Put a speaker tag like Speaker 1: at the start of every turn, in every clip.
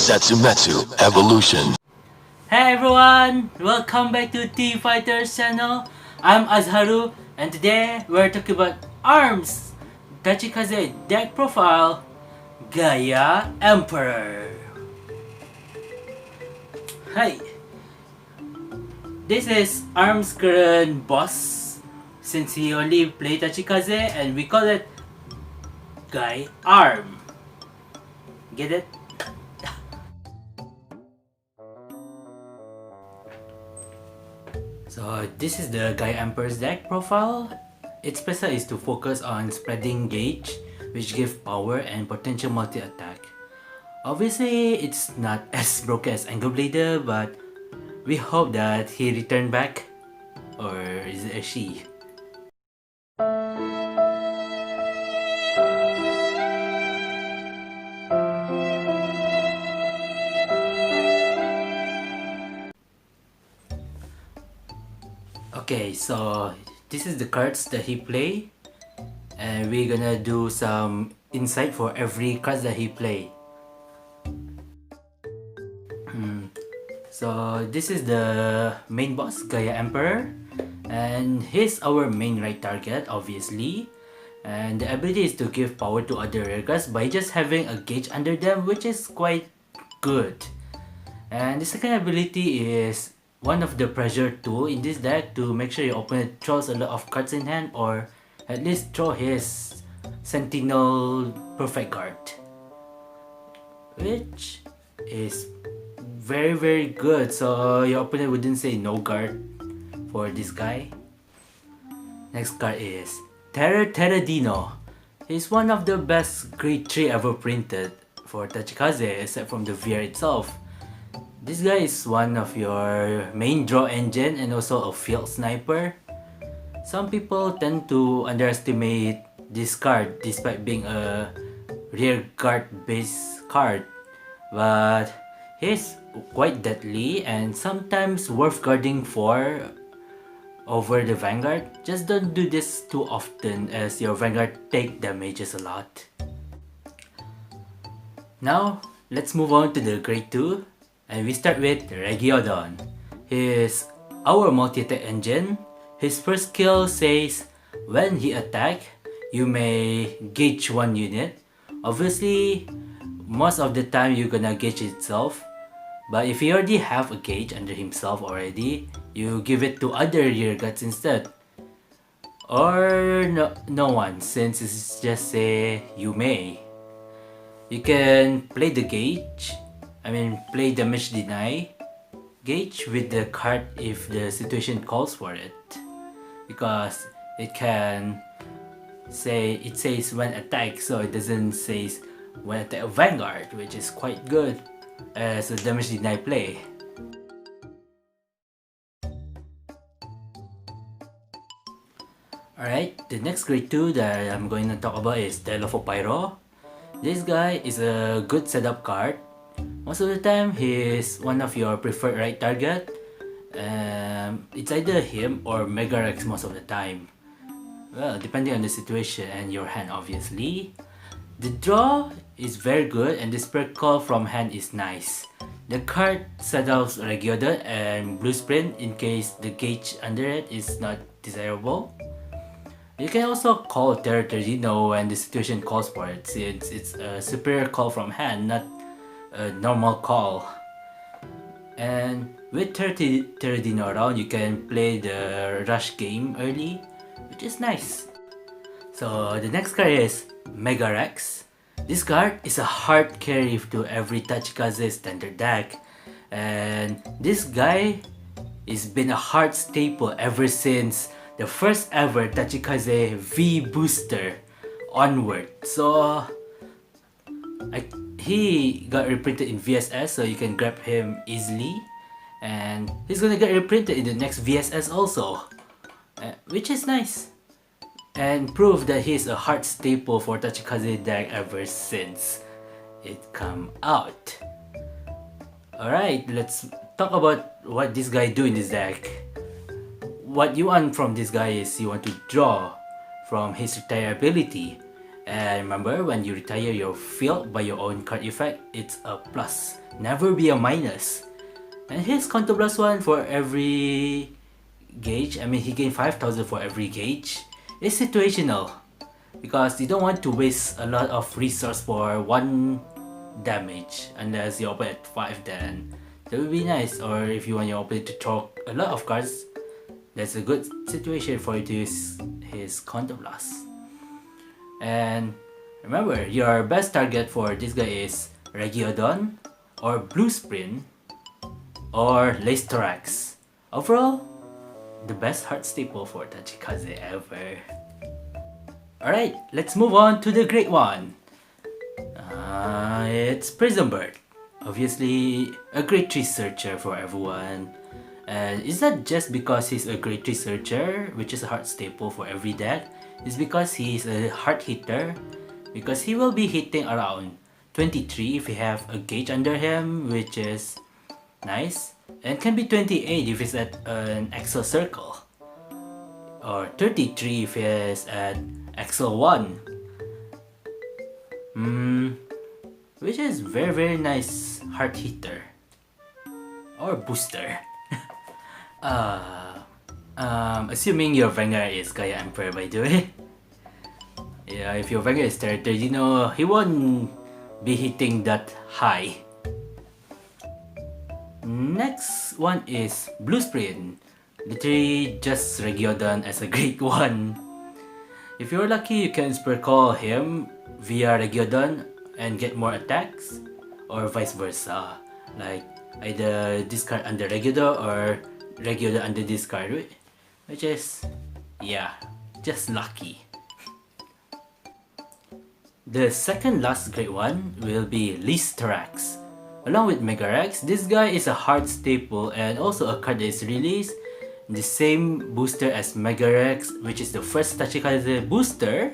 Speaker 1: Setsumetsu Evolution.
Speaker 2: Hey everyone! Welcome back to T-Fighters channel. I'm Azharu and today we're talking about ARMS Tachikaze deck profile Gaia Emperor. Hi! This is ARMS' current boss since he only played Tachikaze and we call it GaiArm. Get it? So this is the Gaia Emperor's deck profile. Its special is to focus on spreading gauge, which gives power and potential multi-attack. Obviously, it's not as broken as Xango Blader, but we hope that he returned back, or is it a she? Okay, so this is the cards that he play, and we're gonna do some insight for every card that he play. So this is the main boss, Gaia Emperor, and he's our main right target, obviously. And the ability is to give power to other rare cards by just having a gauge under them, which is quite good. And the second ability is one of the pressure tool in this deck to make sure your opponent throws a lot of cards in hand, or at least throw his Sentinel perfect guard, which is very good, so your opponent wouldn't say no guard for this guy. Next card is Teradino. He's one of the best grade 3 ever printed for Tachikaze, except from the VR itself. This guy is one of your main draw engine and also a field sniper. Some people tend to underestimate this card despite being a rear guard based card, but he's quite deadly and sometimes worth guarding for over the Vanguard. Just don't do this too often as your Vanguard take damages a lot. Now let's move on to the grade 2. And we start with Region. He's our multi-attack engine. His first skill says when he attack, you may gauge one unit. Obviously, most of the time you're gonna gauge itself. But if he already have a gauge under himself already, you give it to other rear guards instead. Or no one, since it's just say you may. You can play the gauge. Play damage deny gauge with the card if the situation calls for it, because it can say, it says when attack, so it doesn't say when attack Vanguard, which is quite good as a damage deny play. Alright, the next grade 2 that I'm going to talk about is Delofo Pyro. This guy is a good setup card. Most of the time, he is one of your preferred right target. It's either him or Megarx most of the time. Well, depending on the situation and your hand, obviously. The draw is very good and the spread call from hand is nice. The card setups Region and Blue Sprint in case the gauge under it is not desirable. You can also call Teradino when the situation calls for it, since it's a superior call from hand, not a normal call. And with Teradino around, you can play the rush game early, which is nice. So the next card is Megarx. This card is a hard carry to every Tachikaze standard deck, and this guy has been a hard staple ever since the first ever Tachikaze V booster onward. So he got reprinted in VSS, so you can grab him easily, and he's gonna get reprinted in the next VSS also, which is nice and prove that he's a hard staple for Tachikaze deck ever since it come out. Alright, let's talk about what this guy do in this deck. What you want from this guy is you want to draw from his retire ability. And remember, when you retire your field by your own card effect, it's a plus, never be a minus. And his Counter Blast 1 for every gauge, I mean he gained 5,000 for every gauge, is situational. Because you don't want to waste a lot of resource for 1 damage. Unless you open at 5, then that would be nice. Or if you want your opponent to throw a lot of cards, that's a good situation for you to use his Counter Blast. And remember, your best target for this guy is Regiodon, or Blue Sprint, or Lacetorax. Overall, the best heart staple for Tachikaze ever. Alright, let's move on to the great one. It's Prison Bird. Obviously, a great tree searcher for everyone. And it's not just because he's a great tree searcher, which is a heart staple for every deck. It's because he's a heart hitter, because he will be hitting around 23 if you have a gauge under him, which is nice, and can be 28 if it's at an Excel circle, or 33 if it's at Excel 1, which is very nice heart hitter or booster. Assuming your Vanguard is Gaia Emperor, by the way. Yeah, if your Vanguard is Territory, you know he won't be hitting that high. Next one is Blue Sprint. Literally just Regiodon as a great one. If you're lucky, you can Super Call him via Regiodon and get more attacks, or vice versa. Like either discard under Regiodon or Regiodon under discard, which is, yeah, just lucky. The second last great one will be Lacetorax. Along with Megarx, this guy is a hard staple and also a card that is released the same booster as Megarx, which is the first Tachikaze booster.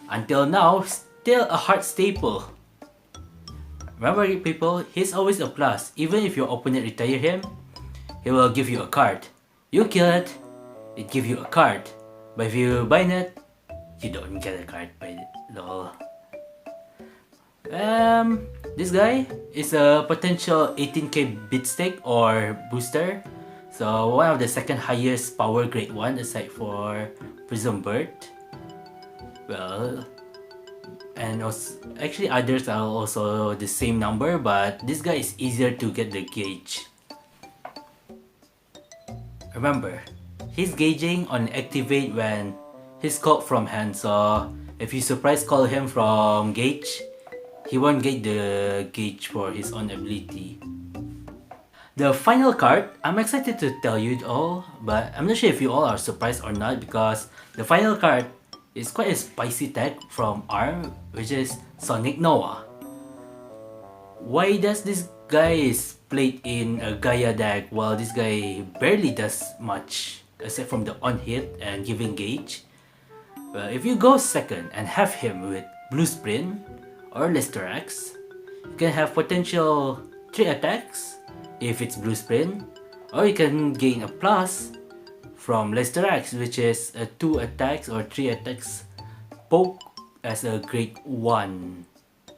Speaker 2: Until now, still a hard staple. Remember people, he's always a plus. Even if your opponent retire him, he will give you a card. You kill it, it give you a card. But if you bind it, you don't get a card by it. Lol. This guy is a potential 18k beatstick or booster. So one of the second highest power grade one aside for Prison Bird. Well, and also, actually others are also the same number, but this guy is easier to get the gauge. Remember, he's gauging on activate when he's called from hand, so if you surprise call him from gauge, he won't get the gauge for his own ability. The final card, I'm excited to tell you all, but I'm not sure if you all are surprised or not, because the final card is quite a spicy tag from ARM, which is Sonic Noah. Why does this guy is played in a Gaia deck while this guy barely does much except from the on hit and giving gauge? Well, if you go second and have him with Blue Sprint or Lacetorax, you can have potential 3 attacks if it's Blue Sprint, or you can gain a plus from Lacetorax, which is a 2 attacks or 3 attacks poke as a grade 1.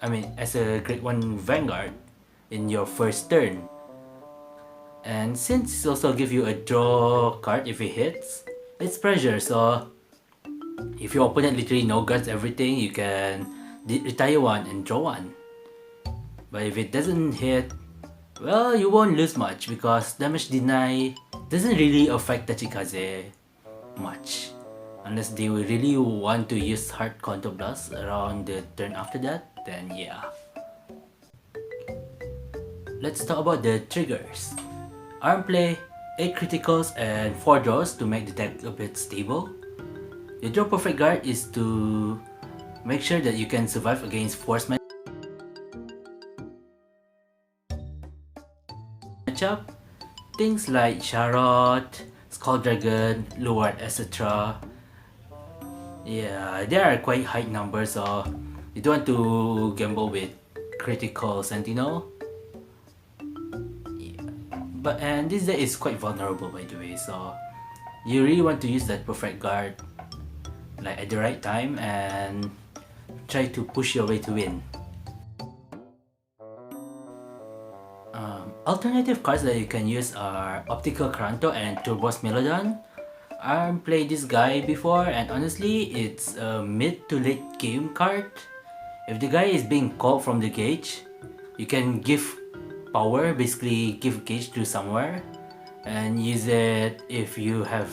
Speaker 2: I mean, as a grade 1 Vanguard in your first turn. And since it also gives you a draw card if it hits, it's pressure, so if your opponent literally no guards everything, you can retire one and draw one. But if it doesn't hit, well, you won't lose much because damage deny doesn't really affect Tachikaze much. Unless they really want to use hard counter blast around the turn after that, then yeah. Let's talk about the triggers. ARM play 8 criticals and 4 draws to make the deck a bit stable. The draw perfect guard is to make sure that you can survive against force matchup. Things like Charlotte, Skull Dragon, Luard, etc. Yeah, they are quite high numbers, so you don't want to gamble with critical Sentinel. Yeah. And this deck is quite vulnerable, by the way, so you really want to use that perfect guard like at the right time, and try to push your way to win. Alternative cards that you can use are Optical Cranto and Turbos Melodon. I played this guy before, and honestly, it's a mid to late game card. If the guy is being called from the gauge, you can give power, basically give gauge to somewhere, and use it. If you have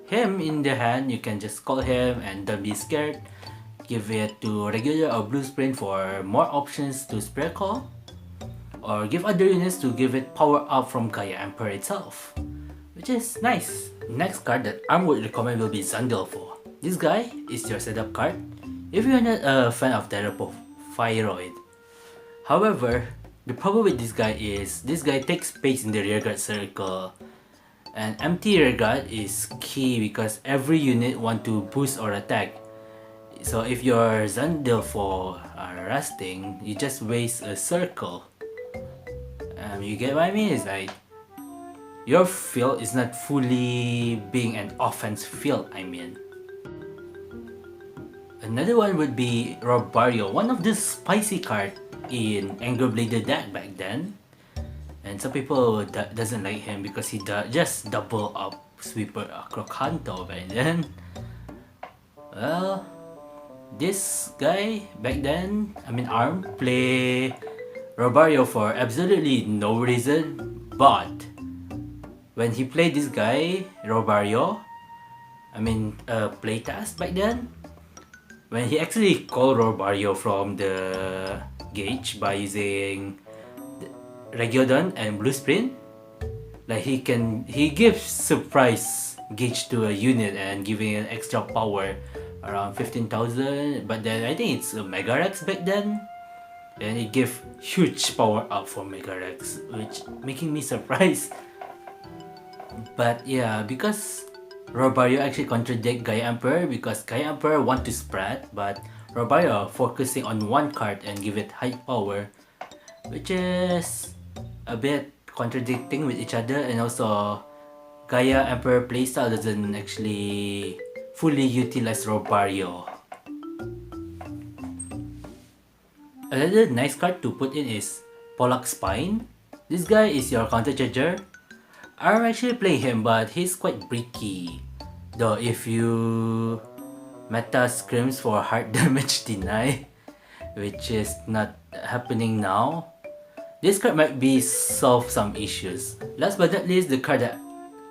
Speaker 2: him in the hand, you can just call him and don't be scared. Give it to regular or blue sprint for more options to spray call, or give other units to give it power up from Gaia Emperor itself, which is nice. Next card that I would recommend will be Xango. This guy is your setup card if you are not a fan of Thyroid. However, the problem with this guy is this guy takes space in the rearguard circle, and empty rearguard is key because every unit want to boost or attack. So if your Xango are resting, you just waste a circle. You get what I mean? It's like your field is not fully being an offense field, I mean. Another one would be Robario, one of the spicy cards in Anger Bladed deck back then. And some people doesn't like him because he just double up Sweeper Acrocanto back then. Well, this guy back then, I mean ARM, play Robario for absolutely no reason, but when he played this guy, Robario, I mean playtest back then, when he actually called Robario from the gauge by using Regulon and Blue Sprint, like he gives surprise gauge to a unit and giving an extra power around 15,000, but then I think it's a Megarx back then, and it gave huge power up for Megarx, which making me surprised. But yeah, because Robario actually contradict Gaia Emperor, because Gaia Emperor want to spread, but Robario focusing on one card and give it high power, which is a bit contradicting with each other, and also Gaia Emperor playstyle doesn't actually fully utilize Robario. Another nice card to put in is Polak Spine. This guy is your counter charger. I'm actually playing him, but he's quite bricky. Though if you meta scrims for hard damage deny, which is not happening now, this card might be solve some issues. Last but not least, the card that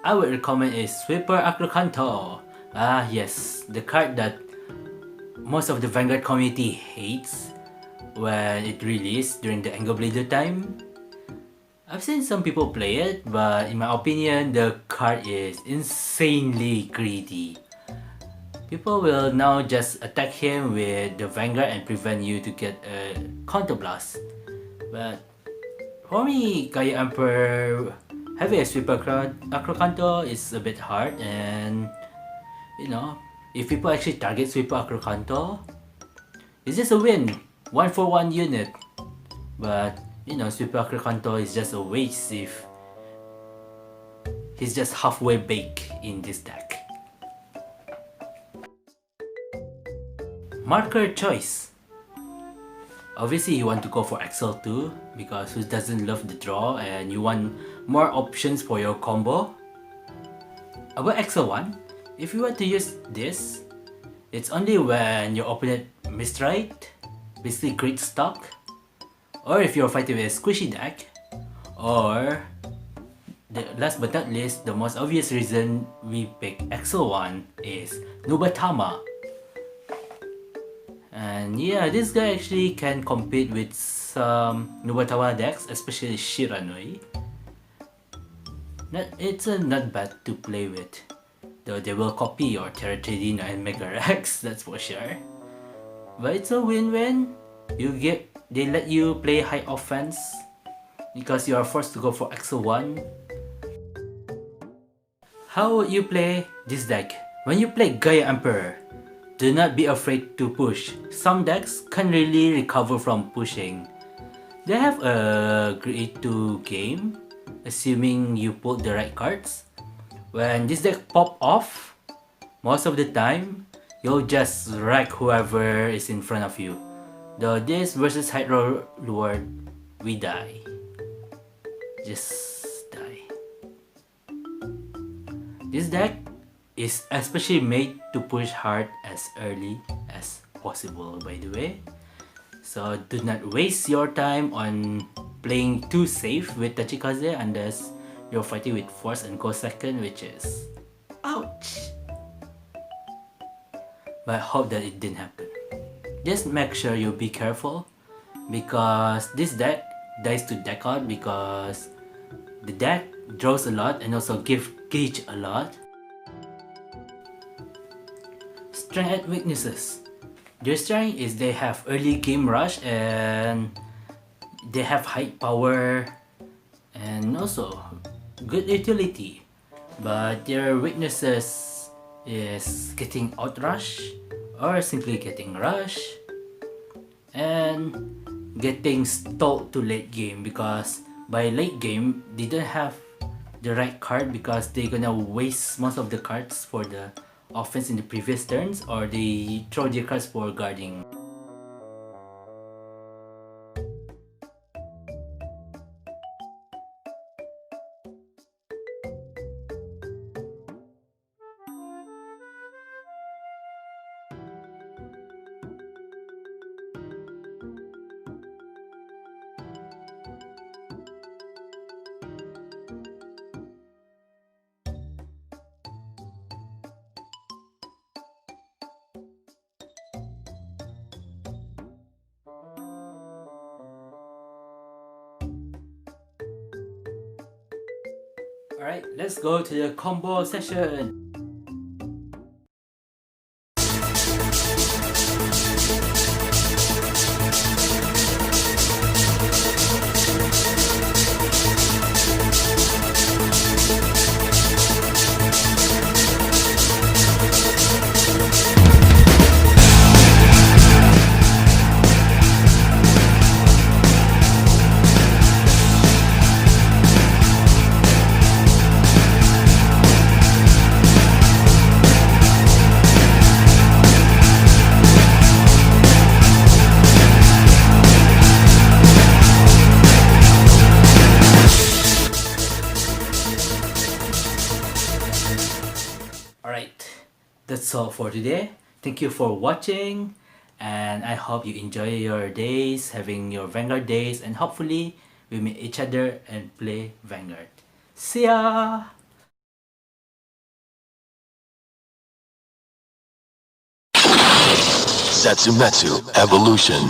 Speaker 2: I would recommend is Sweeper Acrocanto. Ah yes, the card that most of the Vanguard community hates when it released during the Anger Blader time. I've seen some people play it, but in my opinion, the card is insanely greedy. People will now just attack him with the Vanguard and prevent you to get a counterblast. But for me, Gaia Emperor having a Sweeper Acrocanto is a bit hard, and you know, if people actually target Sweeper Acrocanto, it's just a win, 1-for-1 unit. But you know, Sweeper Acrocanto is just a waste if he's just halfway baked in this deck. Marker choice. Obviously you want to go for XL2 because who doesn't love the draw, and you want more options for your combo. About XL1, if you want to use this, it's only when your opponent mistride, basically great stock, or if you're fighting with a squishy deck, or the last but not least, the most obvious reason we pick XL1 is Nubatama. And yeah, this guy actually can compete with some Nubatama decks, especially Shiranui. It's not bad to play with, though they will copy your Terratidino and Megarx, that's for sure. But it's a win-win. They let you play high offense because you are forced to go for XL1. How would you play this deck? When you play Gaia Emperor, do not be afraid to push. Some decks can really recover from pushing. They have a grade 2 game, assuming you pulled the right cards. When this deck pop off, most of the time, you'll just wreck whoever is in front of you. Though this versus Hydro Lord, we die. Just die. This deck is especially made to push hard as early as possible, by the way. So do not waste your time on playing too safe with Tachikaze unless you're fighting with Force and Go second, which is ouch. But I hope that it didn't happen. Just make sure you be careful because this deck dies to deck out because the deck draws a lot and also give gauge a lot. Strength and weaknesses. Their strength is they have early game rush and they have high power and also good utility. But their weaknesses is getting outrush or simply getting rush and getting stalled to late game because by late game they don't have the right card because they're gonna waste most of the cards for the offense in the previous turns or they throw their cards for guarding. Alright, let's go to the combo session. Alright, that's all for today. Thank you for watching and I hope you enjoy your days, having your Vanguard days, and hopefully we meet each other and play Vanguard. See ya!
Speaker 1: Setsumetsu Evolution.